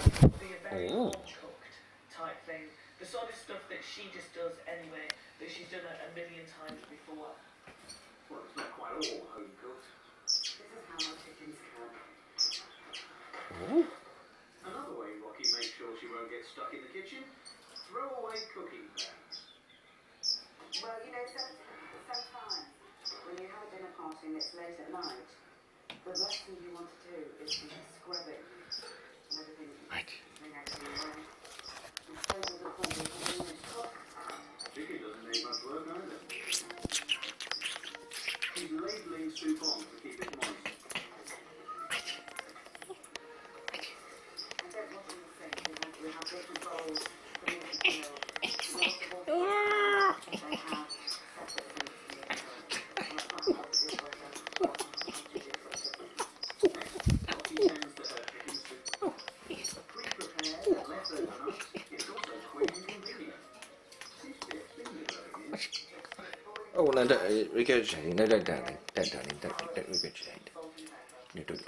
be a very home-cooked type thing. The sort of stuff that she just does anyway, that she's done a million times before. Well, it's not quite all home-cooked. This is how my chickens cook. Another way Rocky makes sure she won't get stuck in the kitchen, throw away cooking pans. Well, you know, sometimes when you have a dinner party and it's late at night, the last thing you want to do is be scrubbing and everything. Right. Chicken doesn't need much work either. She's ladling soup on to keep it moist. I don't want you to think we have different bowls for me to fill. They have separate Oh no, don't regurgitate. No, don't, darling. Don't, darling. Don't regurgitate. No, don't.